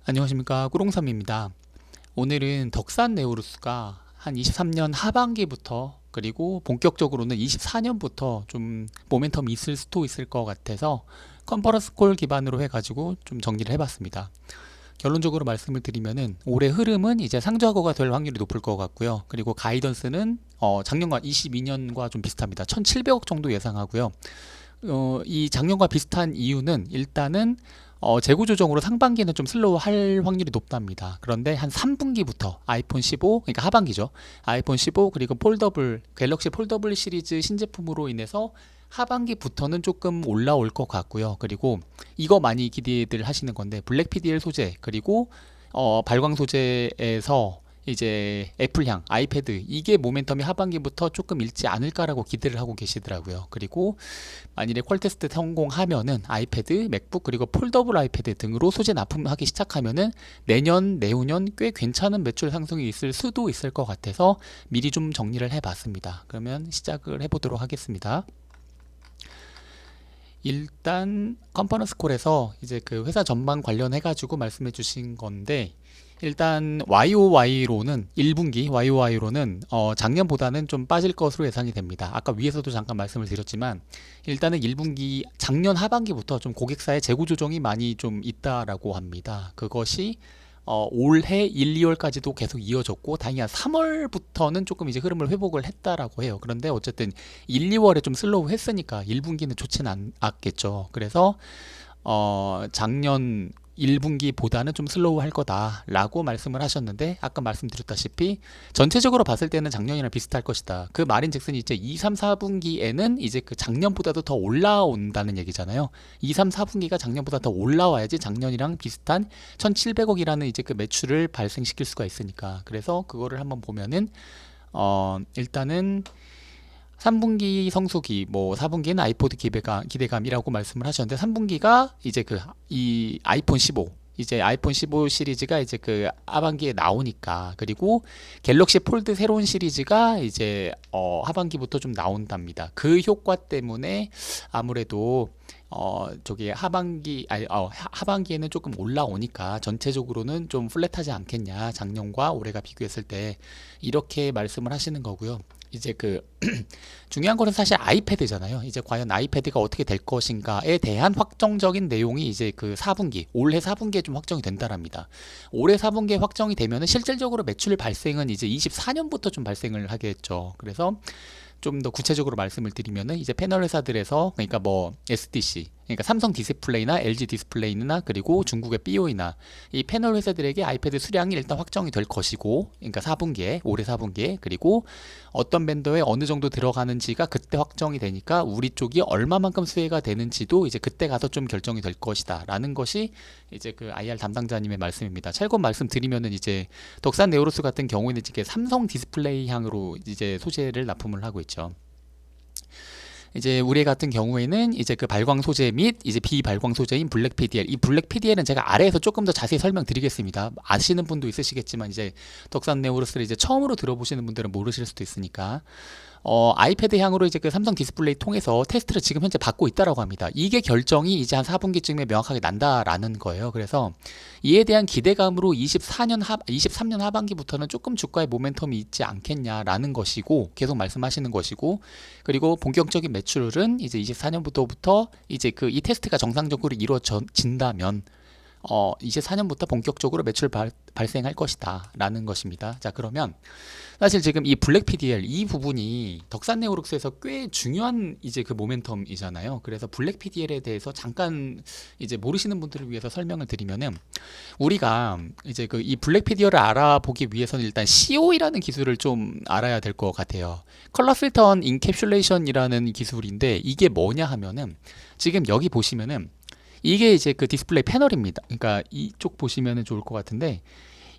안녕하십니까, 꾸롱삼입니다. 오늘은 덕산 네오루스가 한 23년 하반기부터 그리고 본격적으로는 24년부터 좀 모멘텀이 있을 수도 있을 것 같아서 컨퍼런스 콜 기반으로 해가지고 좀 정리를 해봤습니다. 결론적으로 말씀을 드리면은 올해 흐름은 이제 상저하고가 될 확률이 높을 것 같고요. 그리고 가이던스는 작년과 22년과 좀 비슷합니다. 1,700억 정도 예상하고요. 이 작년과 비슷한 이유는 일단은 재고 조정으로 상반기는 좀 슬로우 할 확률이 높답니다. 그런데 한 3분기부터 아이폰 15, 그러니까 하반기죠. 아이폰 15 그리고 폴더블, 갤럭시 폴더블 시리즈 신제품으로 인해서 하반기부터는 조금 올라올 것 같고요. 그리고 이거 많이 기대들 하시는 건데 블랙 PDL 소재 그리고 발광 소재에서 이제 애플향, 아이패드 이게 모멘텀이 하반기부터 조금 일지 않을까라고 기대를 하고 계시더라고요. 그리고 만일에 퀄 테스트 성공하면은 아이패드, 맥북 그리고 폴더블 아이패드 등으로 소재 납품하기 시작하면은 내년, 내후년 꽤 괜찮은 매출 상승이 있을 수도 있을 것 같아서 미리 좀 정리를 해봤습니다. 그러면 시작을 해보도록 하겠습니다. 일단 컨퍼런스 콜에서 이제 그 회사 전망 관련해 가지고 말씀해 주신 건데 일단 YOY로는 1분기 YOY로는 작년보다는 좀 빠질 것으로 예상이 됩니다. 아까 위에서도 잠깐 말씀을 드렸지만 일단은 1분기 작년 하반기부터 좀 고객사의 재고 조정이 많이 좀 있다라고 합니다. 그것이 올해 1, 2월까지도 계속 이어졌고 다행히 한 3월부터는 조금 이제 흐름을 회복을 했다라고 해요. 그런데 어쨌든 1, 2월에 좀 슬로우 했으니까 1분기는 좋지는 않았겠죠. 그래서 작년 1분기보다는 좀 슬로우 할 거다라고 말씀을 하셨는데 아까 말씀드렸다시피 전체적으로 봤을 때는 작년이랑 비슷할 것이다. 그 말인즉슨 이제 2, 3, 4분기에는 이제 그 작년보다도 더 올라온다는 얘기잖아요. 2, 3, 4분기가 작년보다 더 올라와야지 작년이랑 비슷한 1,700억이라는 이제 그 매출을 발생시킬 수가 있으니까. 그래서 그거를 한번 보면은 일단은 3분기 성수기, 뭐 4분기는 아이포드 기대감이라고 말씀을 하셨는데 3분기가 이제 그 이 아이폰 15 이제 아이폰 15 시리즈가 이제 그 하반기에 나오니까 그리고 갤럭시 폴드 새로운 시리즈가 이제 하반기부터 좀 나온답니다. 그 효과 때문에 아무래도 저기 하반기에는 조금 올라오니까 전체적으로는 좀 플랫하지 않겠냐 작년과 올해가 비교했을 때 이렇게 말씀을 하시는 거고요. 이제 그 중요한 거는 사실 아이패드잖아요. 이제 과연 아이패드가 어떻게 될 것인가에 대한 확정적인 내용이 이제 그 4분기, 올해 4분기에 좀 확정이 된다랍니다. 올해 4분기에 확정이 되면은 실질적으로 매출 발생은 이제 24년부터 좀 발생을 하겠죠. 그래서 좀 더 구체적으로 말씀을 드리면은 이제 패널 회사들에서 그러니까 뭐 SDC 그러니까 삼성 디스플레이나 LG 디스플레이나 그리고 중국의 BOE나 이 패널 회사들에게 아이패드 수량이 일단 확정이 될 것이고 그러니까 4분기에 올해 4분기에 그리고 어떤 밴더에 어느 정도 들어가는지가 그때 확정이 되니까 우리 쪽이 얼마만큼 수혜가 되는지도 이제 그때 가서 좀 결정이 될 것이다 라는 것이 이제 그 IR 담당자님의 말씀입니다. 참고 말씀드리면은 이제 덕산 네오로스 같은 경우에는 이제 삼성 디스플레이 향으로 이제 소재를 납품을 하고 있죠. 이제 우리 같은 경우에는 이제 그 발광 소재 및 이제 비발광 소재인 블랙 PDL 이 블랙 PDL은 제가 아래에서 조금 더 자세히 설명드리겠습니다. 아시는 분도 있으시겠지만 이제 덕산 네오로스를 이제 처음으로 들어보시는 분들은 모르실 수도 있으니까 아이패드 향으로 이제 그 삼성 디스플레이 통해서 테스트를 지금 현재 받고 있다라고 합니다. 이게 결정이 이제 한 4분기쯤에 명확하게 난다라는 거예요. 그래서 이에 대한 기대감으로 23년 하반기부터는 조금 주가의 모멘텀이 있지 않겠냐라는 것이고 계속 말씀하시는 것이고 그리고 본격적인 매출은 이제 24년부터 이제 그 이 테스트가 정상적으로 이루어진다면 이제 4년부터 본격적으로 매출 발생할 것이다 라는 것입니다. 자 그러면 사실 지금 이 블랙 PDL 이 부분이 덕산 네오룩스에서 꽤 중요한 이제 그 모멘텀이잖아요. 그래서 블랙 PDL에 대해서 잠깐 이제 모르시는 분들을 위해서 설명을 드리면은 우리가 이제 그 이 블랙 PDL을 알아보기 위해서는 일단 CO이라는 기술을 좀 알아야 될 것 같아요. 컬러 필터 온 인캡슐레이션이라는 기술인데 이게 뭐냐 하면은 지금 여기 보시면은 이게 이제 그 디스플레이 패널입니다. 그러니까 이쪽 보시면 좋을 것 같은데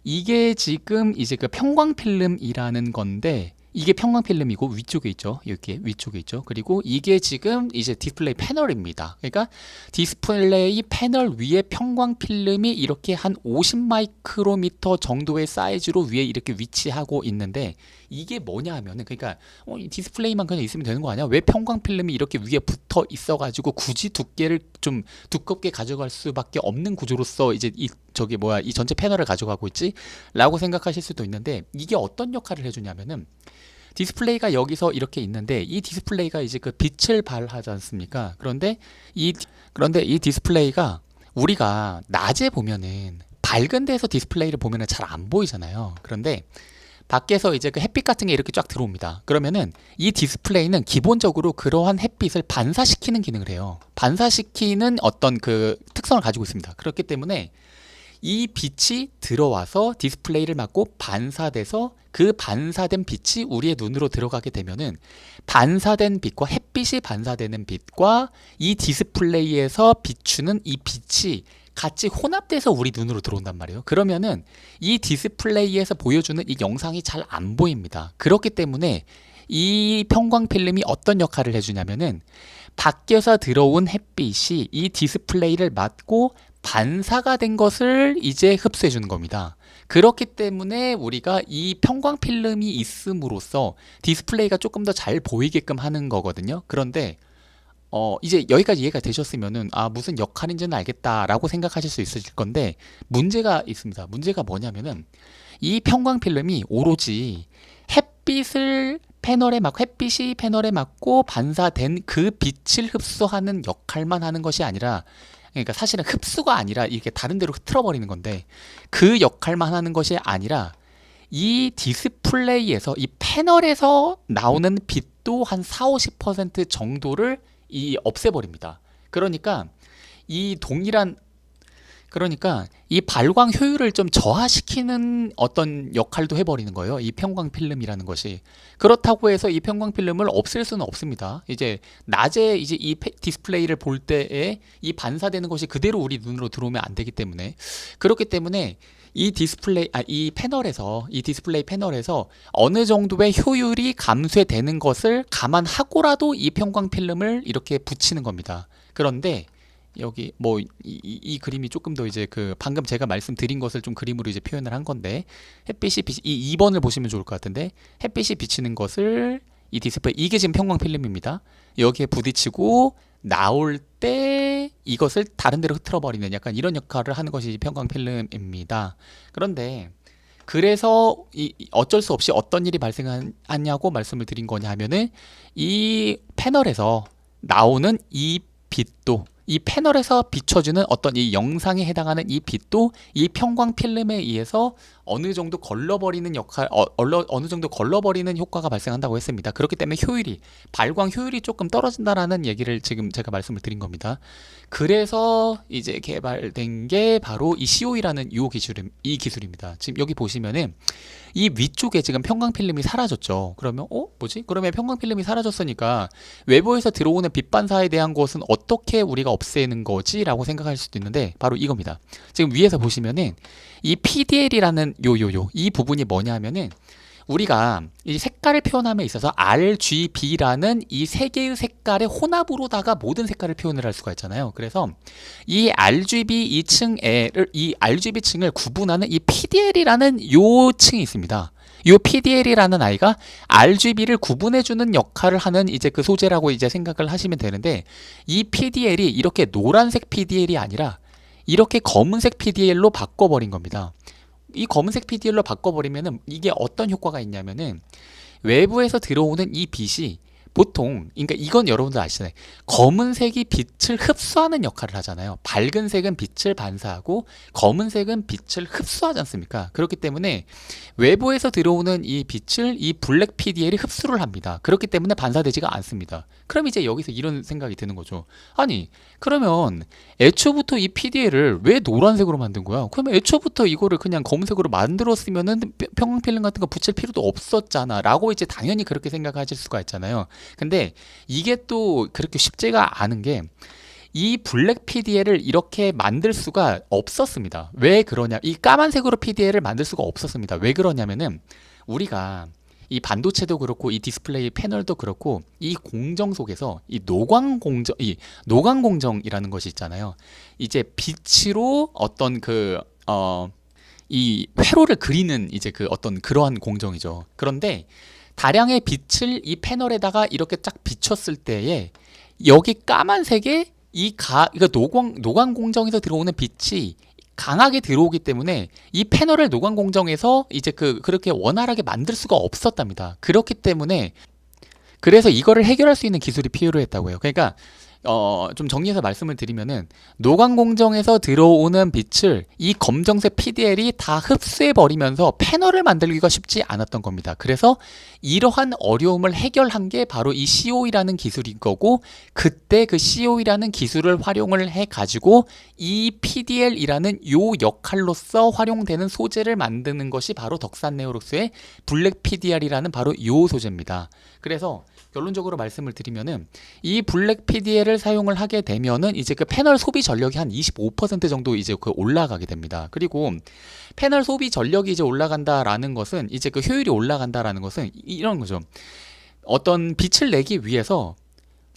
이게 지금 이제 그 평광 필름이라는 건데 이게 평광 필름이고 위쪽에 있죠. 이렇게 위쪽에 있죠. 그리고 이게 지금 이제 디스플레이 패널입니다. 그러니까 디스플레이 패널 위에 평광 필름이 이렇게 한 50 마이크로미터 정도의 사이즈로 위에 이렇게 위치하고 있는데 이게 뭐냐 하면은 그러니까 이 디스플레이만 그냥 있으면 되는 거 아니야? 왜 평광 필름이 이렇게 위에 붙어 있어 가지고 굳이 두께를 좀 두껍게 가져갈 수밖에 없는 구조로서 이제 이 이 전체 패널을 가져가고 있지? 라고 생각하실 수도 있는데, 이게 어떤 역할을 해주냐면은 디스플레이가 여기서 이렇게 있는데, 이 디스플레이가 이제 그 빛을 발하지 않습니까? 그런데 이 디스플레이가 우리가 낮에 보면은 밝은 데서 디스플레이를 보면은 잘 안 보이잖아요. 그런데 밖에서 이제 그 햇빛 같은 게 이렇게 쫙 들어옵니다. 그러면은 이 디스플레이는 기본적으로 그러한 햇빛을 반사시키는 기능을 해요. 반사시키는 어떤 그 특성을 가지고 있습니다. 그렇기 때문에 이 빛이 들어와서 디스플레이를 맞고 반사돼서 그 반사된 빛이 우리의 눈으로 들어가게 되면은 반사된 빛과 햇빛이 반사되는 빛과 이 디스플레이에서 비추는 이 빛이 같이 혼합돼서 우리 눈으로 들어온단 말이에요. 그러면은 이 디스플레이에서 보여주는 이 영상이 잘 안 보입니다. 그렇기 때문에 이 편광 필름이 어떤 역할을 해주냐면은 밖에서 들어온 햇빛이 이 디스플레이를 맞고 반사가 된 것을 이제 흡수해 주는 겁니다. 그렇기 때문에 우리가 이 편광 필름이 있음으로써 디스플레이가 조금 더 잘 보이게끔 하는 거거든요. 그런데 이제 여기까지 이해가 되셨으면은 무슨 역할인지는 알겠다라고 생각하실 수 있으실 건데, 문제가 있습니다. 문제가 뭐냐면은 이 편광 필름이 오로지 햇빛이 패널에 맞고 반사된 그 빛을 흡수하는 역할만 하는 것이 아니라, 그러니까 사실은 흡수가 아니라 이렇게 다른 데로 흐트러버리는 건데, 그 역할만 하는 것이 아니라 이 디스플레이에서 이 패널에서 나오는 빛도 한 4-50% 정도를 없애버립니다. 그러니까 이 발광 효율을 좀 저하시키는 어떤 역할도 해버리는 거예요. 이 편광 필름이라는 것이. 그렇다고 해서 이 편광 필름을 없앨 수는 없습니다. 이제 낮에 이제 이 디스플레이를 볼 때에 이 반사되는 것이 그대로 우리 눈으로 들어오면 안 되기 때문에, 그렇기 때문에 이 디스플레이 패널에서 어느 정도의 효율이 감쇄되는 것을 감안하고라도 이 편광 필름을 이렇게 붙이는 겁니다. 그런데 여기 이 그림이 조금 더 이제 그 방금 제가 말씀드린 것을 좀 그림으로 이제 표현을 한 건데, 이 2번을 보시면 좋을 것 같은데, 햇빛이 비치는 것을 이 디스플레이, 이게 지금 편광 필름입니다. 여기에 부딪히고 나올 때 이것을 다른 데로 흐트러버리는 약간 이런 역할을 하는 것이 편광 필름입니다. 그런데 그래서 어쩔 수 없이 어떤 일이 발생하냐고 말씀을 드린 거냐 하면은, 이 패널에서 나오는 이 빛도, 이 패널에서 비춰주는 어떤 이 영상에 해당하는 이 빛도 이 편광 필름에 의해서 어느 정도 걸러버리는 효과가 발생한다고 했습니다. 그렇기 때문에 발광 효율이 조금 떨어진다라는 얘기를 지금 제가 말씀을 드린 겁니다. 그래서 이제 개발된 게 바로 이 COE라는 이 기술입니다. 지금 여기 보시면은 이 위쪽에 지금 편광 필름이 사라졌죠. 그러면 그러면 편광 필름이 사라졌으니까 외부에서 들어오는 빛 반사에 대한 것은 어떻게 우리가 없애는 거지? 라고 생각할 수도 있는데, 바로 이겁니다. 지금 위에서 보시면은 이 PDL이라는 이 부분이 뭐냐 하면은, 우리가 이 색깔을 표현함에 있어서 RGB라는 이 세 개의 색깔의 혼합으로다가 모든 색깔을 표현을 할 수가 있잖아요. 그래서 이 RGB 이 RGB 층을 구분하는 이 PDL이라는 요 층이 있습니다. 이 PDL이라는 아이가 RGB를 구분해주는 역할을 하는 이제 그 소재라고 이제 생각을 하시면 되는데, 이 PDL이 이렇게 노란색 PDL이 아니라 이렇게 검은색 PDL로 바꿔버린 겁니다. 이 검은색 PDL로 바꿔버리면은 이게 어떤 효과가 있냐면은, 외부에서 들어오는 이 빛이 보통, 그러니까 이건 여러분들 아시잖아요. 검은색이 빛을 흡수하는 역할을 하잖아요. 밝은 색은 빛을 반사하고 검은색은 빛을 흡수하지 않습니까? 그렇기 때문에 외부에서 들어오는 이 빛을 이 블랙 PDL이 흡수를 합니다. 그렇기 때문에 반사되지가 않습니다. 그럼 이제 여기서 이런 생각이 드는 거죠. 아니, 그러면 애초부터 이 PDL을 왜 노란색으로 만든 거야? 그러면 애초부터 이거를 그냥 검은색으로 만들었으면은 편광 필름 같은 거 붙일 필요도 없었잖아 라고 이제 당연히 그렇게 생각하실 수가 있잖아요. 근데 이게 또 그렇게 쉽지가 않은 게, 이 블랙 PDL을 이렇게 만들 수가 없었습니다. 왜 그러냐? 이 까만색으로 PDL을 만들 수가 없었습니다. 왜 그러냐면은, 우리가 이 반도체도 그렇고 이 디스플레이 패널도 그렇고 이 공정 속에서 이 노광 공정이라는 것이 있잖아요. 이제 빛으로 어떤 이 회로를 그리는 이제 그 어떤 그러한 공정이죠. 그런데 다량의 빛을 이 패널에다가 이렇게 쫙 비췄을 때에 여기 까만색에 그러니까 노광 공정에서 들어오는 빛이 강하게 들어오기 때문에 이 패널을 노광 공정에서 이제 그렇게 원활하게 만들 수가 없었답니다. 그렇기 때문에 그래서 이거를 해결할 수 있는 기술이 필요했다고 해요. 그러니까 좀 정리해서 말씀을 드리면은 노광 공정에서 들어오는 빛을 이 검정색 PDL이 다 흡수해 버리면서 패널을 만들기가 쉽지 않았던 겁니다. 그래서 이러한 어려움을 해결한 게 바로 이 COE라는 기술인 거고, 그때 그 COE라는 기술을 활용을 해 가지고 이 PDL이라는 요 역할로서 활용되는 소재를 만드는 것이 바로 덕산 네오룩스의 블랙 PDL이라는 바로 요 소재입니다. 그래서 결론적으로 말씀을 드리면은 이 블랙 PDL을 사용을 하게 되면은 이제 그 패널 소비 전력이 한 25% 정도 이제 올라가게 됩니다. 그리고 패널 소비 전력이 이제 올라간다라는 것은 이제 그 효율이 올라간다라는 것은 이런 거죠. 어떤 빛을 내기 위해서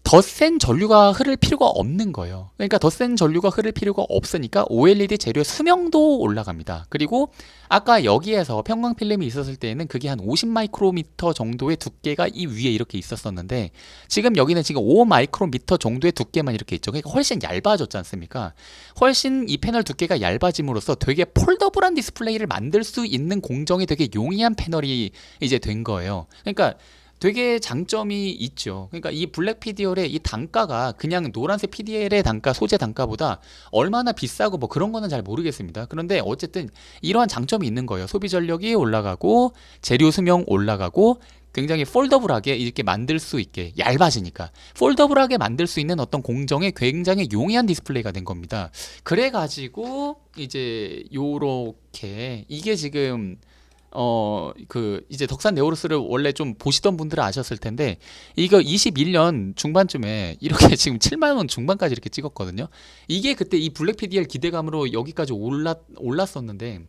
더 센 전류가 흐를 필요가 없는 거예요. 그러니까 더 센 전류가 흐를 필요가 없으니까 OLED 재료의 수명도 올라갑니다. 그리고 아까 여기에서 편광 필름이 있었을 때에는 그게 한 50 마이크로미터 정도의 두께가 이 위에 이렇게 있었었는데, 지금 여기는 지금 5 마이크로미터 정도의 두께만 이렇게 있죠. 그러니까 훨씬 얇아졌지 않습니까? 훨씬 이 패널 두께가 얇아짐으로써 되게 폴더블한 디스플레이를 만들 수 있는 공정이 되게 용이한 패널이 이제 된 거예요. 그러니까 되게 장점이 있죠. 그러니까 이 블랙 PDL의 이 단가가 그냥 노란색 PDL의 단가, 소재 단가보다 얼마나 비싸고 뭐 그런 거는 잘 모르겠습니다. 그런데 어쨌든 이러한 장점이 있는 거예요. 소비 전력이 올라가고 재료 수명 올라가고 굉장히 폴더블하게 이렇게 만들 수 있게, 얇아지니까 폴더블하게 만들 수 있는 어떤 공정에 굉장히 용이한 디스플레이가 된 겁니다. 그래가지고 이제 요렇게 이게 지금 이제 덕산 네오룩스를 원래 좀 보시던 분들은 아셨을 텐데, 이거 21년 중반쯤에 이렇게 지금 7만원 중반까지 이렇게 찍었거든요. 이게 그때 이 블랙 PDL 기대감으로 여기까지 올랐었는데,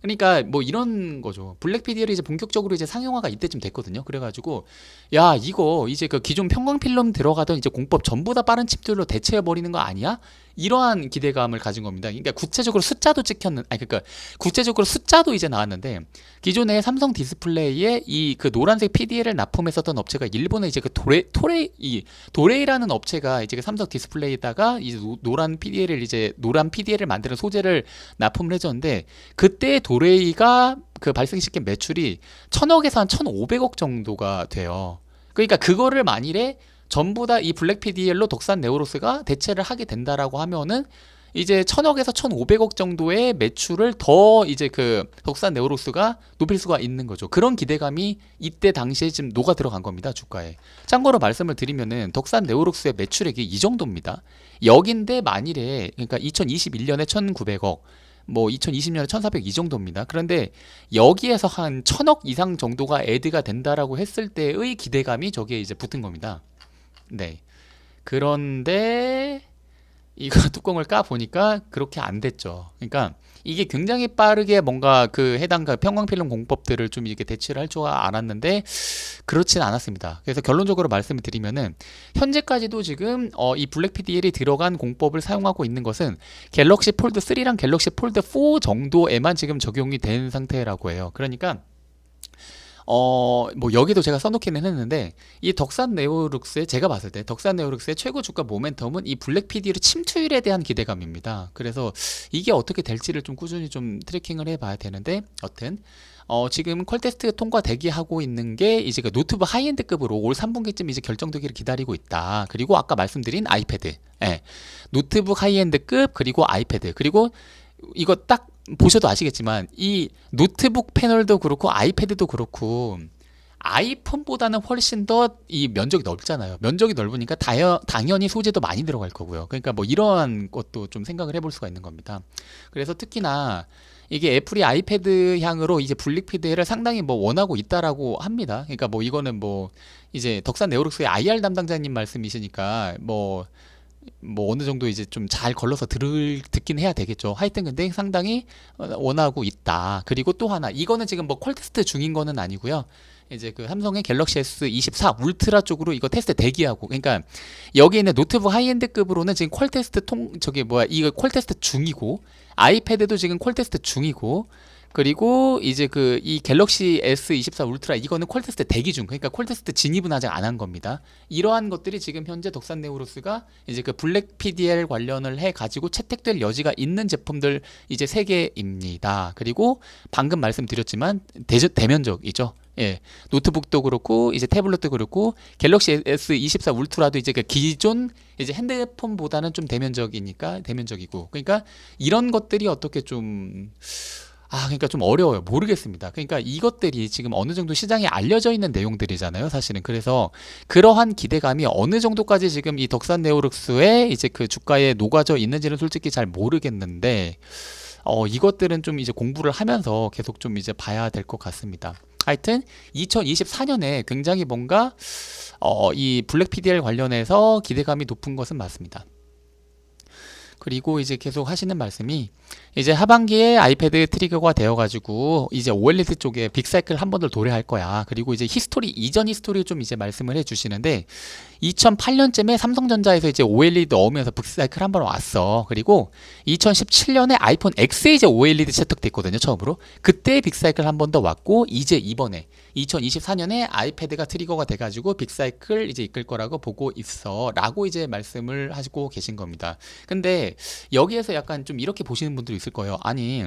그러니까 뭐 이런 거죠. 블랙 PDL이 이제 본격적으로 이제 상용화가 이때쯤 됐거든요. 그래가지고 야, 이거 이제 그 기존 편광 필름 들어가던 이제 공법 전부 다 빠른 칩들로 대체해 버리는 거 아니야? 이러한 기대감을 가진 겁니다. 그러니까 구체적으로 숫자도 그러니까 구체적으로 숫자도 이제 나왔는데, 기존에 삼성 디스플레이에 이 그 노란색 PDL을 납품했었던 업체가 일본에 이제 그 도레이라는 업체가 이제 그 삼성 디스플레이에다가 이제 노란 PDL을 만드는 소재를 납품을 해줬는데, 그때 도레이가 그 발생시킨 매출이 1000억에서 한 1500억 정도가 돼요. 그러니까 그거를 만일에 전부 다 이 블랙 PDL로 덕산 네오룩스가 대체를 하게 된다라고 하면은 이제 1000억에서 1500억 정도의 매출을 더 이제 그 덕산 네오룩스가 높일 수가 있는 거죠. 그런 기대감이 이때 당시에 지금 녹아 들어간 겁니다, 주가에. 참고로 말씀을 드리면은 덕산 네오룩스의 매출액이 이 정도입니다. 여긴데 만일에 그러니까 2021년에 1900억, 뭐 2020년에 1400 이 정도입니다. 그런데 여기에서 한 1000억 이상 정도가 애드가 된다라고 했을 때의 기대감이 저기에 이제 붙은 겁니다. 네. 그런데 이거 뚜껑을 까 보니까 그렇게 안 됐죠. 그러니까 이게 굉장히 빠르게 뭔가 그 해당 편광필름 공법들을 좀 이렇게 대체를 할 줄 알았는데 그렇진 않았습니다. 그래서 결론적으로 말씀을 드리면은 현재까지도 지금 이 블랙 PDL이 들어간 공법을 사용하고 있는 것은 갤럭시 폴드 3랑 갤럭시 폴드 4 정도에만 지금 적용이 된 상태라고 해요. 그러니까 뭐 여기도 제가 써놓기는 했는데, 이 덕산 네오룩스의, 제가 봤을 때 덕산 네오룩스의 최고 주가 모멘텀은 이 블랙 PDL의 침투율에 대한 기대감입니다. 그래서 이게 어떻게 될지를 좀 꾸준히 좀 트래킹을 해봐야 되는데, 여튼 지금 퀄테스트 통과 대기하고 있는 게 이제 그 노트북 하이엔드급으로 올 3분기쯤 이제 결정되기를 기다리고 있다. 그리고 아까 말씀드린 아이패드, 노트북 하이엔드급, 그리고 아이패드, 그리고 이거 딱 보셔도 아시겠지만 이 노트북 패널도 그렇고 아이패드도 그렇고 아이폰보다는 훨씬 더 이 면적이 넓잖아요. 면적이 넓으니까 당연히 소재도 많이 들어갈 거고요. 그러니까 뭐 이러한 것도 좀 생각을 해볼 수가 있는 겁니다. 그래서 특히나 이게 애플이 아이패드 향으로 이제 블랙 PDL을 상당히 뭐 원하고 있다라고 합니다. 그러니까 뭐 이거는 뭐 이제 덕산 네오룩스의 IR 담당자님 말씀이시니까 뭐 어느 정도 이제 좀 잘 걸러서 듣긴 해야 되겠죠. 하여튼 근데 상당히 원하고 있다. 그리고 또 하나, 이거는 지금 뭐 퀄 테스트 중인 거는 아니고요. 이제 그 삼성의 갤럭시 S24 울트라 쪽으로 이거 테스트 대기하고, 그러니까 여기 있는 노트북 하이엔드급으로는 지금 퀄 테스트 이거 퀄 테스트 중이고, 아이패드도 지금 퀄 테스트 중이고, 그리고 이제 그 이 갤럭시 S24 울트라 이거는 퀄테스트 대기 중, 그러니까 퀄테스트 진입은 아직 안 한 겁니다. 이러한 것들이 지금 현재 덕산 네오로스가 이제 그 블랙 PDL 관련을 해 가지고 채택될 여지가 있는 제품들 이제 세 개입니다. 그리고 방금 말씀드렸지만 대면적이죠. 예, 노트북도 그렇고 이제 태블릿도 그렇고 갤럭시 S24 울트라도 이제 그 기존 이제 핸드폰보다는 좀 대면적이니까 대면적이고, 그러니까 이런 것들이 어떻게 좀 그러니까 좀 어려워요. 모르겠습니다. 그러니까 이것들이 지금 어느 정도 시장에 알려져 있는 내용들이잖아요, 사실은. 그래서 그러한 기대감이 어느 정도까지 지금 이 덕산 네오룩스의 이제 그 주가에 녹아져 있는지는 솔직히 잘 모르겠는데, 이것들은 좀 이제 공부를 하면서 계속 좀 이제 봐야 될 것 같습니다. 하여튼 2024년에 굉장히 뭔가 이 블랙 PDL 관련해서 기대감이 높은 것은 맞습니다. 그리고 이제 계속 하시는 말씀이 이제 하반기에 아이패드 트리거가 되어가지고 이제 OLED 쪽에 빅사이클 한 번 더 도래할 거야. 그리고 이제 이전 히스토리 좀 이제 말씀을 해주시는데 2008년쯤에 삼성전자에서 이제 OLED 넣으면서 빅사이클 한 번 왔어. 그리고 2017년에 아이폰 X에 이제 OLED 채택됐거든요, 처음으로. 그때 빅사이클 한 번 더 왔고, 이제 이번에 2024년에 아이패드가 트리거가 돼가지고 빅사이클 이제 이끌 거라고 보고 있어 라고 이제 말씀을 하시고 계신 겁니다. 근데 여기에서 약간 좀 이렇게 보시는 분들이 있을 거예요. 아니,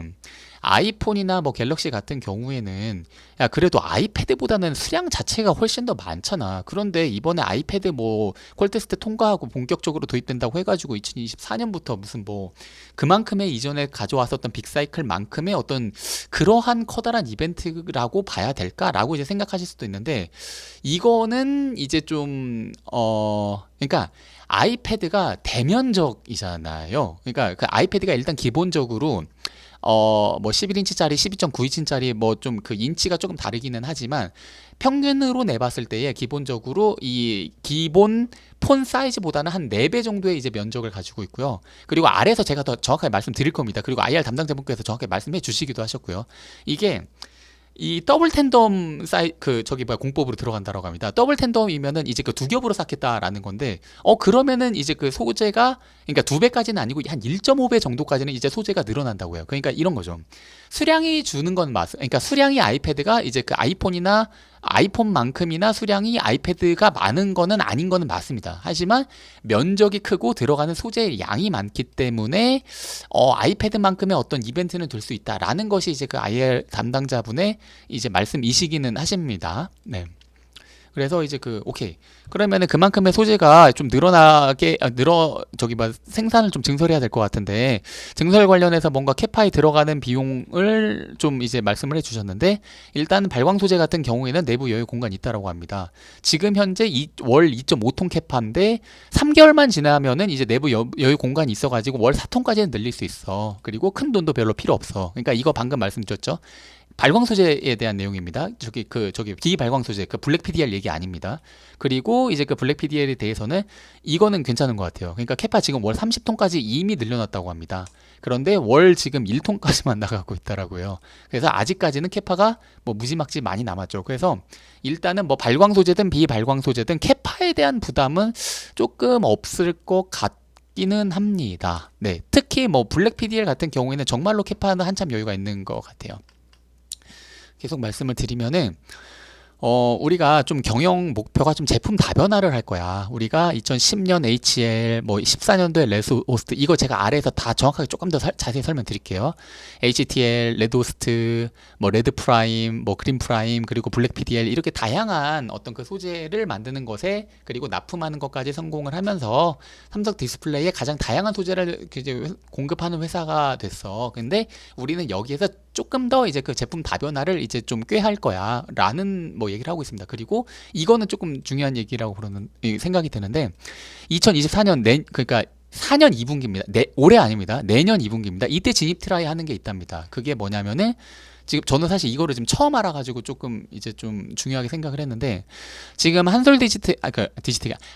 아이폰이나 뭐 갤럭시 같은 경우에는 야 그래도 아이패드보다는 수량 자체가 훨씬 더 많잖아. 그런데 이번에 아이패드 뭐 퀄테스트 통과하고 본격적으로 도입된다고 해가지고 2024년부터 무슨 뭐 그만큼의 이전에 가져왔었던 빅사이클만큼의 어떤 그러한 커다란 이벤트라고 봐야 될까라고 이제 생각하실 수도 있는데, 이거는 이제 좀 그러니까 아이패드가 대면적이잖아요. 그러니까 그 아이패드가 일단 기본적으로 뭐 11인치짜리, 12.9인치짜리 뭐 좀 그 인치가 조금 다르기는 하지만 평균으로 내봤을 때에 기본적으로 이 기본 폰 사이즈보다는 한 4배 정도의 이제 면적을 가지고 있고요. 그리고 아래에서 제가 더 정확하게 말씀드릴 겁니다. 그리고 IR 담당자분께서 정확하게 말씀해 주시기도 하셨고요. 이게 이 더블 텐덤 공법으로 들어간다라고 합니다. 더블 텐덤이면은 이제 그 두 겹으로 쌓겠다라는 건데, 그러면은 이제 그 소재가, 그러니까 2배까지는 아니고 한 1.5배 정도까지는 이제 소재가 늘어난다고 해요. 그러니까 이런 거죠. 수량이 주는 건 그러니까 수량이 아이패드가 이제 그 아이폰만큼이나 수량이 아이패드가 많은 거는 아닌 거는 맞습니다. 하지만 면적이 크고 들어가는 소재의 양이 많기 때문에 아이패드만큼의 어떤 이벤트는 될 수 있다라는 것이 이제 그 IR 담당자분의 이제 말씀이시기는 하십니다. 네. 그래서 이제 오케이. 그러면은 그만큼의 소재가 좀 생산을 좀 증설해야 될 것 같은데, 증설 관련해서 뭔가 캐파에 들어가는 비용을 좀 이제 말씀을 해주셨는데, 일단 발광 소재 같은 경우에는 내부 여유 공간이 있다라고 합니다. 지금 현재 월 2.5톤 캐파인데 3개월만 지나면은 이제 내부 여유 공간이 있어가지고 월 4톤까지는 늘릴 수 있어. 그리고 큰 돈도 별로 필요 없어. 그러니까 이거 방금 말씀드렸죠. 발광 소재에 대한 내용입니다. 비발광 소재, 그 블랙 PDL 얘기 아닙니다. 그리고 이제 그 블랙 PDL에 대해서는 이거는 괜찮은 것 같아요. 그러니까 캐파 지금 월 30톤까지 이미 늘려놨다고 합니다. 그런데 월 지금 1톤까지만 나가고 있더라고요. 그래서 아직까지는 캐파가 뭐 무지막지 많이 남았죠. 그래서 일단은 뭐 발광 소재든 비발광 소재든 캐파에 대한 부담은 조금 없을 것 같기는 합니다. 네, 특히 뭐 블랙 PDL 같은 경우에는 정말로 캐파는 한참 여유가 있는 것 같아요. 계속 말씀을 드리면은 우리가 좀 경영 목표가 좀 제품 다변화를 할 거야. 우리가 2010년 HL, 뭐 14년도에 레드호스트, 이거 제가 아래에서 다 정확하게 조금 더 자세히 설명드릴게요. HTL, 레드호스트, 뭐 레드프라임, 뭐 그린프라임, 그리고 블랙 PDL, 이렇게 다양한 어떤 그 소재를 만드는 것에, 그리고 납품하는 것까지 성공을 하면서 삼성 디스플레이에 가장 다양한 소재를 이제 공급하는 회사가 됐어. 근데 우리는 여기에서 조금 더 이제 그 제품 다변화를 이제 좀 꾀할 거야 라는 뭐 얘기를 하고 있습니다. 그리고 이거는 조금 중요한 얘기라고 생각이 드는데, 2024년 그러니까 4년 2분기입니다. 올해 아닙니다. 내년 2분기입니다. 이때 진입 트라이 하는 게 있답니다. 그게 뭐냐면은, 지금 저는 사실 이거를 지금 처음 알아가지고 조금 이제 좀 중요하게 생각을 했는데, 지금 한솔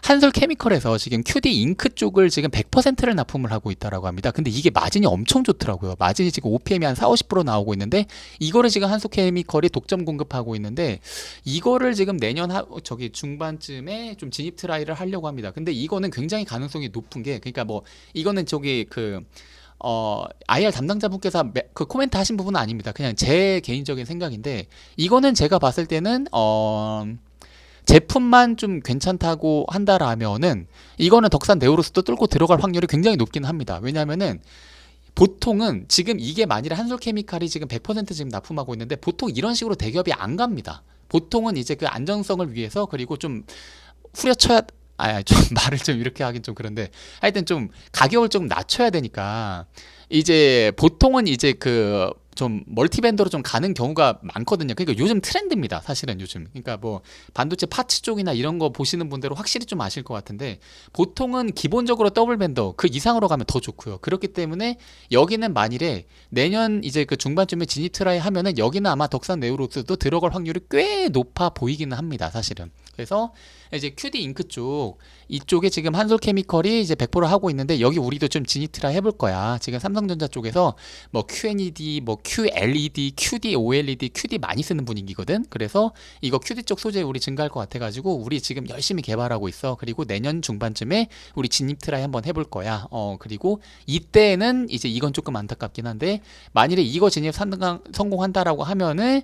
한솔 케미컬에서 지금 QD 잉크 쪽을 지금 100%를 납품을 하고 있다라고 합니다. 근데 이게 마진이 엄청 좋더라고요. 마진이 지금 OPM이 한 40-50% 나오고 있는데, 이거를 지금 한솔 케미컬이 독점 공급하고 있는데, 이거를 지금 내년 중반쯤에 좀 진입 트라이를 하려고 합니다. 근데 이거는 굉장히 가능성이 높은 게, 그러니까 뭐 이거는 IR 담당자분께서 그 코멘트 하신 부분은 아닙니다. 그냥 제 개인적인 생각인데, 이거는 제가 봤을 때는 제품만 좀 괜찮다고 한다라면은 이거는 덕산 네오로스도 뚫고 들어갈 확률이 굉장히 높긴 합니다. 왜냐하면은 보통은 지금 이게 만일에 한솔케미칼이 지금 100% 지금 납품하고 있는데, 보통 이런 식으로 대기업이 안 갑니다. 보통은 이제 그 안정성을 위해서, 그리고 좀 후려쳐야, 좀 말을 좀 이렇게 하긴 좀 그런데, 하여튼 좀 가격을 좀 낮춰야 되니까, 이제 보통은 이제 그 좀 멀티밴더로 좀 가는 경우가 많거든요. 그러니까 요즘 트렌드입니다. 사실은 요즘. 그러니까 뭐 반도체 파츠 쪽이나 이런 거 보시는 분들은 확실히 좀 아실 것 같은데, 보통은 기본적으로 더블 밴더 그 이상으로 가면 더 좋고요. 그렇기 때문에 여기는 만일에 내년 이제 그 중반쯤에 진입 트라이 하면은 여기는 아마 덕산 네오로스도 들어갈 확률이 꽤 높아 보이기는 합니다. 사실은. 그래서 이제 QD 잉크 쪽, 이쪽에 지금 한솔케미컬이 이제 100% 하고 있는데, 여기 우리도 좀 진입 트라이 해볼 거야. 지금 삼성전자 쪽에서 뭐 QNED, 뭐 QLED, QD, OLED, QD 많이 쓰는 분위기거든. 그래서 이거 QD 쪽 소재 우리 증가할 것 같아가지고 우리 지금 열심히 개발하고 있어. 그리고 내년 중반쯤에 우리 진입 트라이 한번 해볼 거야. 그리고 이때는 이제 이건 조금 안타깝긴 한데, 만일에 이거 진입 성공한다라고 하면은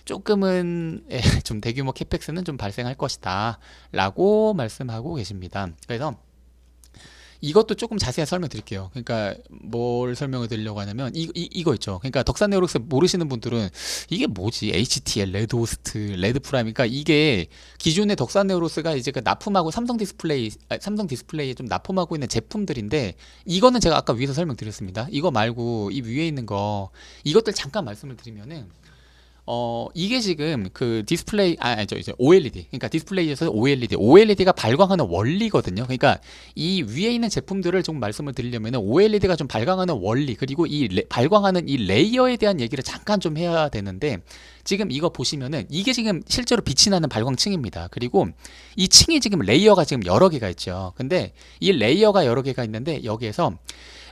조금은 좀 대규모 캐펙스는 좀 발생할 것이다 라고 말씀하고 계십니다. 그래서 이것도 조금 자세히 설명드릴게요. 그러니까 뭘 설명을 드리려고 하냐면 이거 있죠. 그러니까 덕산 네오록스 모르시는 분들은 이게 뭐지? HTL, 레드호스트, 레드프라임. 그러니까 이게 기존의 덕산 네오록스가 이제 그 납품하고 삼성 디스플레이에 좀 납품하고 있는 제품들인데, 이거는 제가 아까 위에서 설명드렸습니다. 이거 말고 이 위에 있는 거, 이것들 잠깐 말씀을 드리면은, 이게 지금 그 디스플레이, 이제 OLED. 그러니까 디스플레이에서 OLED가 발광하는 원리거든요. 그러니까 이 위에 있는 제품들을 좀 말씀을 드리려면 OLED가 좀 발광하는 원리, 그리고 발광하는 이 레이어에 대한 얘기를 잠깐 좀 해야 되는데, 지금 이거 보시면은 이게 지금 실제로 빛이 나는 발광층입니다. 그리고 이 층이 지금 레이어가 지금 여러 개가 있죠. 근데 이 레이어가 여러 개가 있는데, 여기에서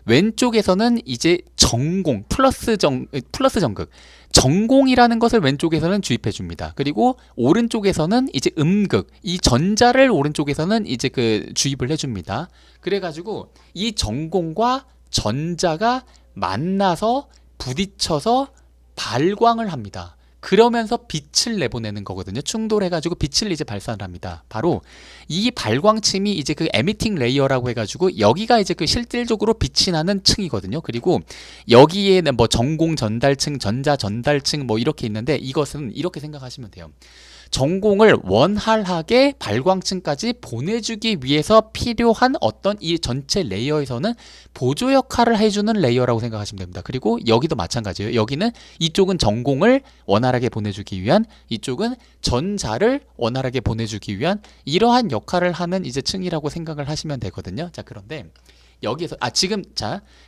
왼쪽에서는 이제 전공 플러스 전극, 전공이라는 것을 왼쪽에서는 주입해 줍니다. 그리고 오른쪽에서는 이제 음극, 이 전자를 오른쪽에서는 이제 그 주입을 해 줍니다. 그래가지고 이 전공과 전자가 만나서 부딪혀서 발광을 합니다. 그러면서 빛을 내보내는 거거든요. 충돌해가지고 빛을 이제 발산을 합니다. 바로 이 발광층이 이제 그 에미팅 레이어라고 해가지고, 여기가 이제 그 실질적으로 빛이 나는 층이거든요. 그리고 여기에는 뭐 전공 전달층, 전자 전달층 뭐 이렇게 있는데, 이것은 이렇게 생각하시면 돼요. 전공을 원활하게 발광층까지 보내주기 위해서 필요한 어떤 이 전체 레이어에서는 보조 역할을 해주는 레이어라고 생각하시면 됩니다. 그리고 여기도 마찬가지예요. 여기는 이쪽은 전공을 원활하게 보내주기 위한, 이쪽은 전자를 원활하게 보내주기 위한 이러한 역할을 하는 이제 층이라고 생각을 하시면 되거든요. 자, 그런데 여기에서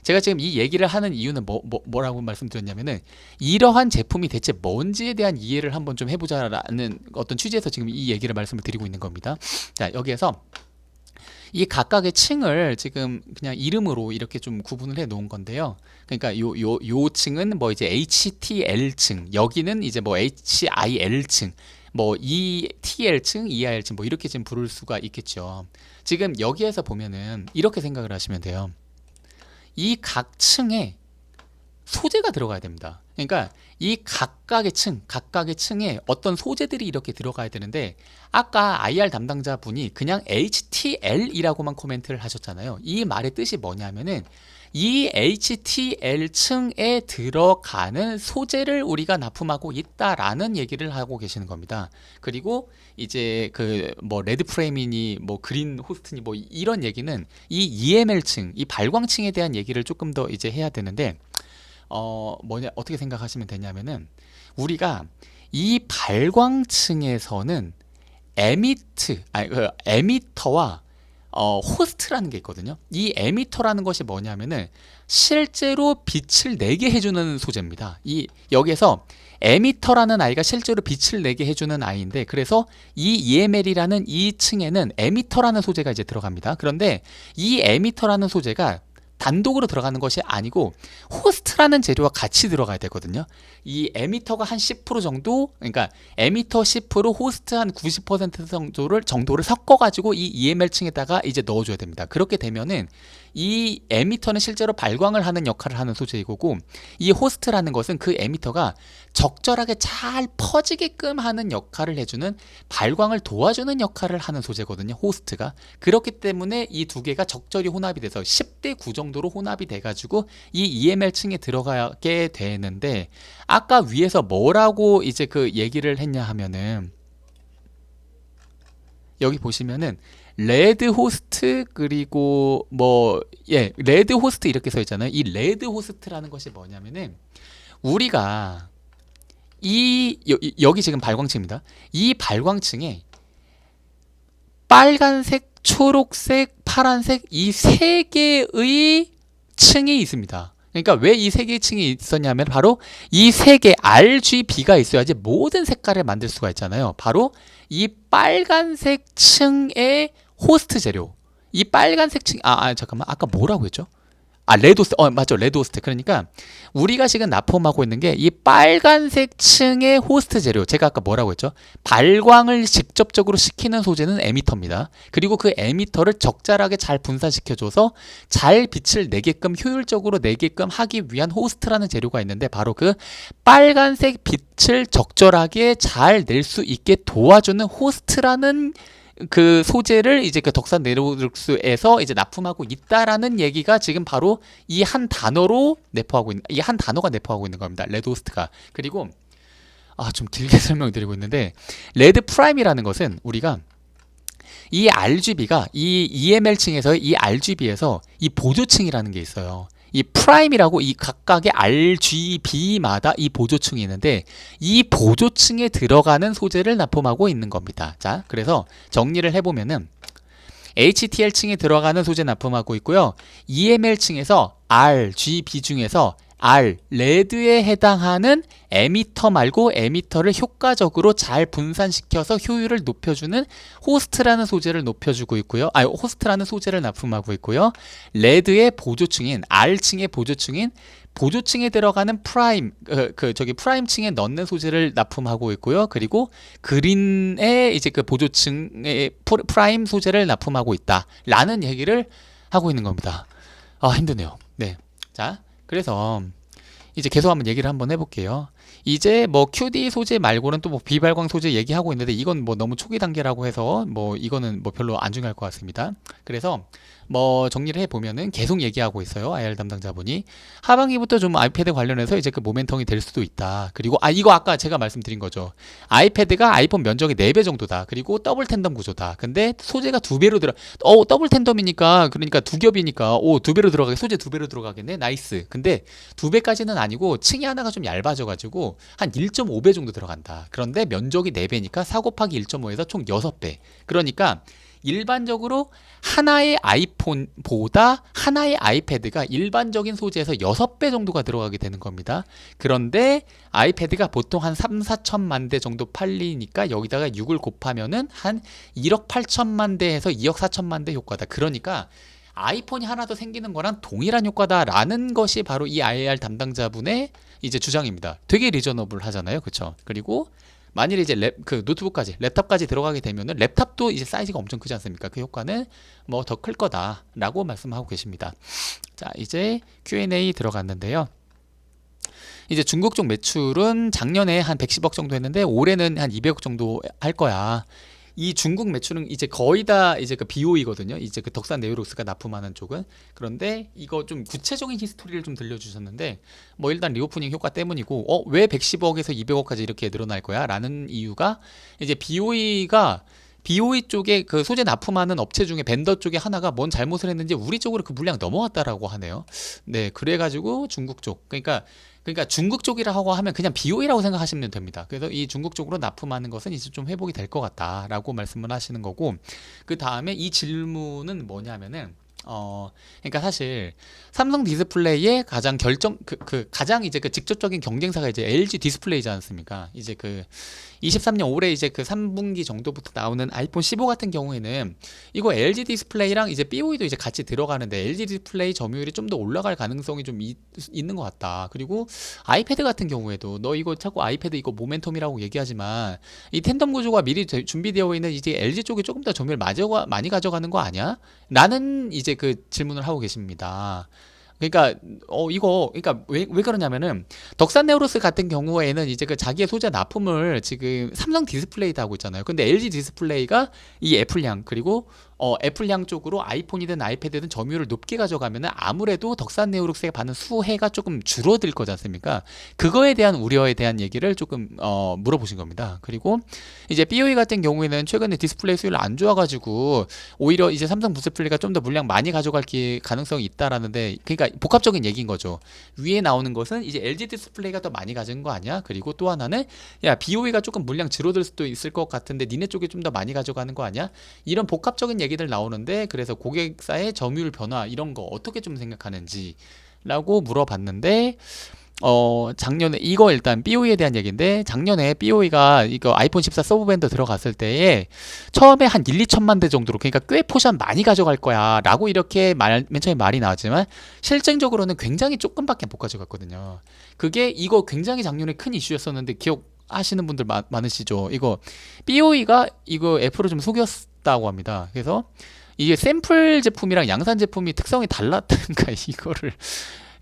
제가 지금 이 얘기를 하는 이유는 뭐라고 말씀드렸냐면은, 이러한 제품이 대체 뭔지에 대한 이해를 한번 좀 해보자라는 어떤 취지에서 지금 이 얘기를 말씀을 드리고 있는 겁니다. 자, 여기에서 이 각각의 층을 지금 그냥 이름으로 이렇게 좀 구분을 해 놓은 건데요. 그러니까 요 층은 뭐 이제 HTL층, 여기는 이제 뭐 HIL층, 뭐 ETL층, EIL층 뭐 이렇게 지금 부를 수가 있겠죠. 지금 여기에서 보면은 이렇게 생각을 하시면 돼요. 이 각 층에 소재가 들어가야 됩니다. 그러니까 이 각각의 층에 어떤 소재들이 이렇게 들어가야 되는데, 아까 IR 담당자 분이 그냥 HTL이라고만 코멘트를 하셨잖아요. 이 말의 뜻이 뭐냐면은, 이 HTL층에 들어가는 소재를 우리가 납품하고 있다라는 얘기를 하고 계시는 겁니다. 그리고 이제 그 뭐 레드 프레임이니 뭐 그린 호스트니 뭐 이런 얘기는 이 EML층, 이 발광층에 대한 얘기를 조금 더 이제 해야 되는데, 어떻게 생각하시면 되냐면은, 우리가 이 발광층에서는 에미터와 호스트라는 게 있거든요. 이 에미터라는 것이 뭐냐면은 실제로 빛을 내게 해주는 소재입니다. 여기에서 에미터라는 아이가 실제로 빛을 내게 해주는 아이인데, 그래서 이 EML이라는 이 층에는 에미터라는 소재가 이제 들어갑니다. 그런데 이 에미터라는 소재가 단독으로 들어가는 것이 아니고 호스트라는 재료와 같이 들어가야 되거든요. 이 에미터가 한 10% 정도, 그러니까 에미터 10%, 호스트 한 90% 정도를 섞어가지고 이 EML층에다가 이제 넣어줘야 됩니다. 그렇게 되면은 이 에미터는 실제로 발광을 하는 역할을 하는 소재이고, 이 호스트라는 것은 그 에미터가 적절하게 잘 퍼지게끔 하는 역할을 해주는, 발광을 도와주는 역할을 하는 소재거든요, 호스트가. 그렇기 때문에 이 두 개가 적절히 혼합이 돼서 10대 9 정도로 혼합이 돼가지고 이 EML층에 들어가게 되는데, 아까 위에서 뭐라고 이제 그 얘기를 했냐 하면은, 여기 보시면은 레드 호스트, 그리고 레드 호스트 이렇게 써 있잖아요. 이 레드 호스트라는 것이 뭐냐면은, 우리가 여기 지금 발광층입니다. 이 발광층에 빨간색, 초록색, 파란색 이 세 개의 층이 있습니다. 그러니까 왜 이 세 개의 층이 있었냐면, 바로 이 세 개 RGB가 있어야지 모든 색깔을 만들 수가 있잖아요. 바로 이 빨간색 층의 호스트 재료, 이 빨간색 층, 잠깐만, 아까 뭐라고 했죠? 레드호스트, 맞죠, 레드호스트. 그러니까 우리가 지금 납품하고 있는 게 이 빨간색 층의 호스트 재료, 제가 아까 뭐라고 했죠? 발광을 직접적으로 시키는 소재는 에미터입니다. 그리고 그 에미터를 적절하게 잘 분산시켜줘서 잘 빛을 내게끔, 효율적으로 내게끔 하기 위한 호스트라는 재료가 있는데, 바로 그 빨간색 빛을 적절하게 잘 낼 수 있게 도와주는 호스트라는 그 소재를 이제 그 덕산 네로룩스에서 이제 납품하고 있다라는 얘기가 지금 바로 이 한 단어로 내포하고 있는, 이 한 단어가 내포하고 있는 겁니다. 레드호스트가. 그리고 좀 길게 설명드리고 있는데, 레드 프라임이라는 것은 우리가 이 RGB가 이 EML층에서의 이 RGB에서 이 보조층이라는 게 있어요. 이 프라임이라고 이 각각의 RGB마다 이 보조층이 있는데, 이 보조층에 들어가는 소재를 납품하고 있는 겁니다. 자, 그래서 정리를 해보면은 HTL층에 들어가는 소재 납품하고 있고요. EML층에서 RGB 중에서 레드에 해당하는 에미터 말고 에미터를 효과적으로 잘 분산시켜서 효율을 높여주는 호스트라는 소재를 높여주고 있고요. 호스트라는 소재를 납품하고 있고요. 레드의 보조층인 R층의 보조층에 들어가는 프라임, 프라임층에 넣는 소재를 납품하고 있고요. 그리고 그린의 이제 그 보조층의 프라임 소재를 납품하고 있다라는 얘기를 하고 있는 겁니다. 힘드네요. 네. 자, 그래서 이제 계속 한번 얘기를 한번 해볼게요. 이제 뭐 QD 소재 말고는 또 뭐 비발광 소재 얘기하고 있는데, 이건 뭐 너무 초기 단계라고 해서 뭐 이거는 뭐 별로 안 중요할 것 같습니다. 그래서 뭐 정리를 해보면은 계속 얘기하고 있어요. IR 담당자분이 하반기부터 좀 아이패드 관련해서 이제 그 모멘텀이 될 수도 있다. 그리고 이거 아까 제가 말씀드린 거죠. 아이패드가 아이폰 면적의 4배 정도다. 그리고 더블 텐덤 구조다. 근데 소재가 2배로 더블 텐덤이니까, 그러니까 두 겹이니까 2배로 들어가게, 소재 2배로 들어가겠네. 나이스. 근데 2배까지는 아니고 층이 하나가 좀 얇아져 가지고 한 1.5배 정도 들어간다. 그런데 면적이 4배니까 4 곱하기 1.5에서 총 6배. 그러니까 일반적으로 하나의 아이폰보다 하나의 아이패드가 일반적인 소재에서 6배 정도가 들어가게 되는 겁니다. 그런데 아이패드가 보통 한 3, 4천만 대 정도 팔리니까 여기다가 6을 곱하면은 한 1억 8천만 대에서 2억 4천만 대 효과다. 그러니까 아이폰이 하나 더 생기는 거랑 동일한 효과다라는 것이 바로 이 IR 담당자분의 이제 주장입니다. 되게 리저너블 하잖아요. 그렇죠? 그리고 만일에 이제 노트북까지, 랩탑까지 들어가게 되면은, 랩탑도 이제 사이즈가 엄청 크지 않습니까? 그 효과는 뭐 더 클 거다라고 말씀하고 계십니다. 자, 이제 Q&A 들어갔는데요. 이제 중국 쪽 매출은 작년에 한 110억 정도 했는데 올해는 한 200억 정도 할 거야. 이 중국 매출은 이제 거의 다 이제 그 BOE거든요. 이제 그 덕산 네오룩스가 납품하는 쪽은. 그런데 이거 좀 구체적인 히스토리를 좀 들려주셨는데, 뭐 일단 리오프닝 효과 때문이고, 왜 110억에서 200억까지 이렇게 늘어날 거야? 라는 이유가, 이제 BOE 쪽에 그 소재 납품하는 업체 중에 벤더 쪽에 하나가 뭔 잘못을 했는지 우리 쪽으로 그 물량 넘어왔다라고 하네요. 네, 그래가지고 중국 쪽, 그러니까 중국 쪽이라고 하면 그냥 BOE라고 생각하시면 됩니다. 그래서 이 중국 쪽으로 납품하는 것은 이제 좀 회복이 될 것 같다라고 말씀을 하시는 거고, 그 다음에 이 질문은 뭐냐면은, 그러니까 사실 삼성 디스플레이의 가장 가장 이제 그 직접적인 경쟁사가 이제 LG 디스플레이지 않습니까? 이제 그 23년 올해 이제 그 3분기 정도부터 나오는 아이폰 15 같은 경우에는 이거 LG 디스플레이랑 이제 BOE도 이제 같이 들어가는데, LG 디스플레이 점유율이 좀 더 올라갈 가능성이 좀 있는 것 같다. 그리고 아이패드 같은 경우에도 너 이거 자꾸 아이패드 이거 모멘텀이라고 얘기하지만, 이 텐덤 구조가 미리 준비되어 있는 이제 LG 쪽이 조금 더 점유율 많이 가져가는 거 아니야? 라는 이제 이제 그 질문을 하고 계십니다. 그러니까 이거 그러니까 왜 그러냐면은 덕산 네오로스 같은 경우에는 이제 그 자기의 소재 납품을 지금 삼성 디스플레이도 하고 있잖아요. 근데 LG 디스플레이가 이 애플향 그리고 애플향 쪽으로 아이폰이든 아이패드든 점유율을 높게 가져가면은 아무래도 덕산 네오룩스에 받는 수혜가 조금 줄어들 거지 않습니까? 그거에 대한 우려에 대한 얘기를 조금 물어보신 겁니다. 그리고 이제 BOE 같은 경우에는 최근에 디스플레이 수율 안 좋아가지고 오히려 이제 삼성 디스플레이가 좀 더 물량 많이 가져갈 가능성이 있다라는데, 그러니까 복합적인 얘기인 거죠. 위에 나오는 것은 이제 LG 디스플레이가 더 많이 가진 거 아니야? 그리고 또 하나는 야 BOE가 조금 물량 줄어들 수도 있을 것 같은데 니네 쪽이 좀 더 많이 가져가는 거 아니야? 이런 복합적인 얘기들 나오는데, 그래서 고객사의 점유율 변화 이런 거 어떻게 좀 생각하는지 라고 물어봤는데, 작년에 이거 일단 BOE에 대한 얘기인데, 작년에 BOE가 이거 아이폰 14 서브밴드 들어갔을 때에 처음에 한 1, 2천만 대 정도로, 그러니까 꽤 포션 많이 가져갈 거야 라고 이렇게 맨 처음에 말이 나왔지만 실증적으로는 굉장히 조금밖에 못 가져갔거든요. 그게 이거 굉장히 작년에 큰 이슈였었는데 기억하시는 분들 많으시죠? 이거 BOE가 이거 애플을 좀 속였다고 합니다. 그래서 이게 샘플 제품이랑 양산 제품이 특성이 달랐다니까 이거를,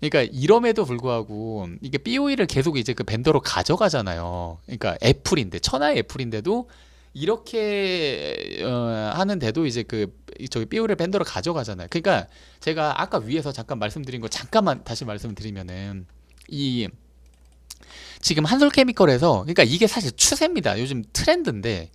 그러니까 이럼에도 불구하고 이게 BOE를 계속 이제 그 벤더로 가져가잖아요. 그러니까 애플인데, 천하의 애플인데도 이렇게 하는데도 이제 그 저기 BOE를 벤더로 가져가잖아요. 그러니까 제가 아까 위에서 잠깐 말씀드린 거 잠깐만 다시 말씀드리면은, 이 지금 한솔케미컬에서, 그러니까 이게 사실 추세입니다. 요즘 트렌드인데,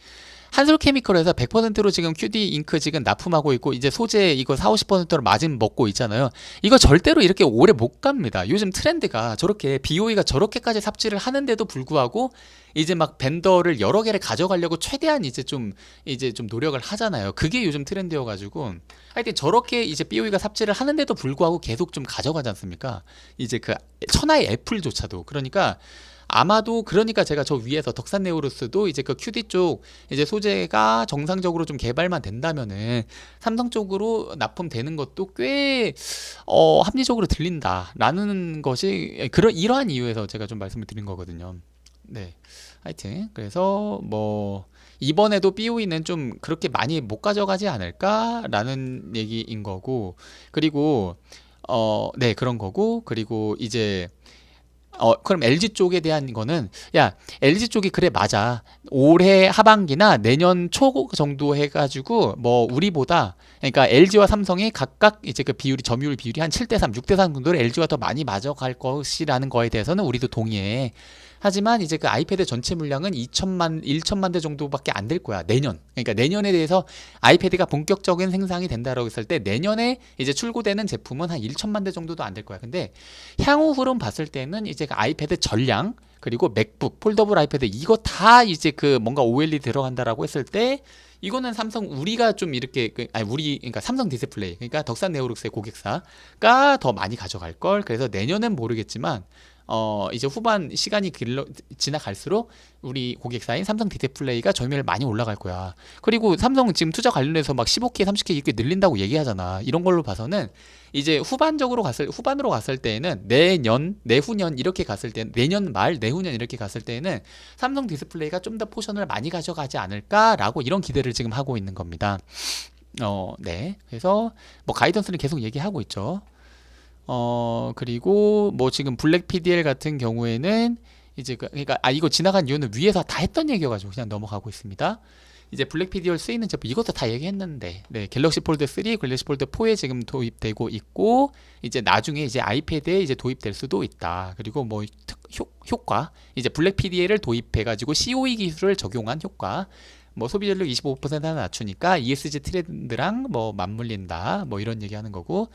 한솔케미컬에서 100%로 지금 QD 잉크 지금 납품하고 있고 이제 소재 이거 40~50%로 마진 먹고 있잖아요. 이거 절대로 이렇게 오래 못 갑니다. 요즘 트렌드가 저렇게 BOE가 저렇게까지 삽질을 하는데도 불구하고 이제 막 벤더를 여러 개를 가져가려고 최대한 이제 좀 노력을 하잖아요. 그게 요즘 트렌드여가지고 하여튼 저렇게 이제 BOE가 삽질을 하는데도 불구하고 계속 좀 가져가지 않습니까? 이제 그 천하의 애플조차도. 그러니까 아마도, 그러니까 제가 저 위에서 덕산 네오루스도 이제 그 QD 쪽 이제 소재가 정상적으로 좀 개발만 된다면은 삼성 쪽으로 납품되는 것도 꽤 합리적으로 들린다라는 것이 이러한 이유에서 제가 좀 말씀을 드린 거거든요. 네. 하여튼 그래서 뭐 이번에도 BOE는 좀 그렇게 많이 못 가져가지 않을까라는 얘기인 거고, 그리고 네, 그런 거고, 그리고 이제 그럼 LG 쪽에 대한 거는, 야, LG 쪽이 그래, 맞아. 올해 하반기나 내년 초 정도 해가지고, 뭐, 우리보다, 그러니까 LG와 삼성이 각각 이제 그 점유율 비율이 한 7대3, 6대3 정도로 LG가 더 많이 맞아갈 것이라는 거에 대해서는 우리도 동의해. 하지만 이제 그 아이패드 전체 물량은 1천만 대 정도밖에 안 될 거야, 내년. 그러니까 내년에 대해서 아이패드가 본격적인 생산이 된다라고 했을 때 내년에 이제 출고되는 제품은 한 1천만 대 정도도 안 될 거야. 근데 향후 흐름 봤을 때는 이제 그 아이패드 전량, 그리고 맥북, 폴더블 아이패드 이거 다 이제 그 뭔가 OLED 들어간다라고 했을 때 이거는 삼성, 우리가 좀 이렇게 그러니까 삼성 디스플레이, 그러니까 덕산 네오룩스의 고객사가 더 많이 가져갈 걸. 그래서 내년은 모르겠지만 이제 후반 시간이 지나갈수록 우리 고객사인 삼성 디스플레이가 점유율 많이 올라갈 거야. 그리고 삼성 지금 투자 관련해서 막 15K, 30K 이렇게 늘린다고 얘기하잖아. 이런 걸로 봐서는 이제 후반으로 갔을 때에는 내후년 이렇게 갔을 때, 내년 말, 내후년 이렇게 갔을 때에는 삼성 디스플레이가 좀 더 포션을 많이 가져가지 않을까라고 이런 기대를 지금 하고 있는 겁니다. 네. 그래서 뭐 가이던스는 계속 얘기하고 있죠. 그리고 뭐 지금 블랙 PDL 같은 경우에는 이제 그러니까 이거 지나간 이유는 위에서 다 했던 얘기여가지고 그냥 넘어가고 있습니다. 이제 블랙 PDL 쓰이는 제품 이것도 다 얘기했는데, 네, 갤럭시 폴드 3, 갤럭시 폴드 4에 지금 도입되고 있고, 이제 나중에 이제 아이패드에 이제 도입될 수도 있다. 그리고 뭐 효과, 이제 블랙 PDL을 도입해가지고 COE 기술을 적용한 효과, 뭐 소비자율 25%나 낮추니까 ESG 트렌드랑 뭐 맞물린다, 뭐 이런 얘기하는 거고,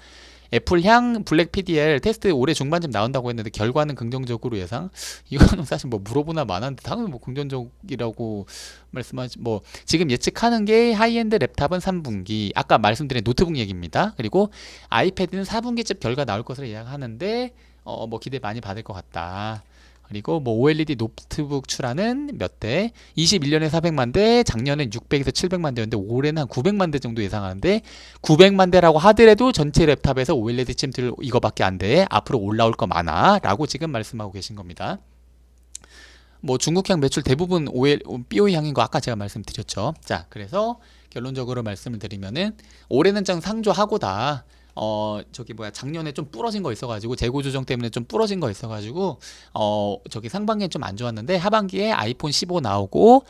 애플향 블랙 PDL 테스트 올해 중반쯤 나온다고 했는데 결과는 긍정적으로 예상. 이거는 사실 뭐 물어보나 마나인데 당연히 뭐 긍정적이라고 말씀하지. 뭐 지금 예측하는 게 하이엔드 랩탑은 3분기, 아까 말씀드린 노트북 얘기입니다. 그리고 아이패드는 4분기쯤 결과 나올 것으로 예상하는데 뭐 기대 많이 받을 것 같다. 그리고 뭐 OLED 노트북 출하는 몇 대, 21년에 400만 대, 작년엔 600에서 700만 대였는데 올해는 한 900만 대 정도 예상하는데, 900만 대라고 하더라도 전체 랩탑에서 OLED 찜들 이거밖에 안 돼. 앞으로 올라올 거 많아 라고 지금 말씀하고 계신 겁니다. 뭐 중국향 매출 대부분 BOE 향인 거 아까 제가 말씀드렸죠. 자, 그래서 결론적으로 말씀을 드리면은 올해는 좀 상조하고다. 작년에 좀 부러진 거 있어가지고 재고 조정 때문에 좀 부러진 거 있어가지고 상반기엔 좀 안 좋았는데 하반기에 아이폰 15 나오고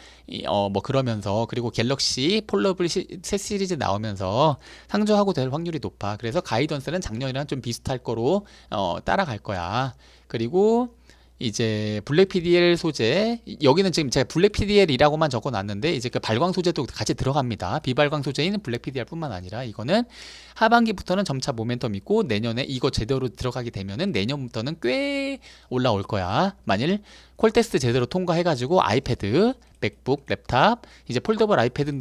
뭐 그러면서 그리고 갤럭시 폴더블 새 시리즈 나오면서 상조하고 될 확률이 높아. 그래서 가이던스는 작년이랑 좀 비슷할 거로 따라갈 거야. 그리고 이제 블랙 PDL 소재, 여기는 지금 제가 블랙 PDL이라고만 적어놨는데 이제 그 발광 소재도 같이 들어갑니다. 비발광 소재인 블랙 PDL뿐만 아니라 이거는 하반기부터는 점차 모멘텀 있고 내년에 이거 제대로 들어가게 되면은 내년부터는 꽤 올라올 거야. 만일 콜테스트 제대로 통과해가지고 아이패드, 맥북, 랩탑, 이제 폴더블 아이패드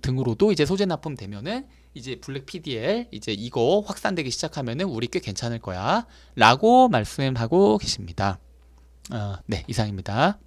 등으로도 이제 소재 납품되면은 이제 블랙 PDL 이제 이거 확산되기 시작하면은 우리 꽤 괜찮을 거야 라고 말씀하고 계십니다. 네, 이상입니다.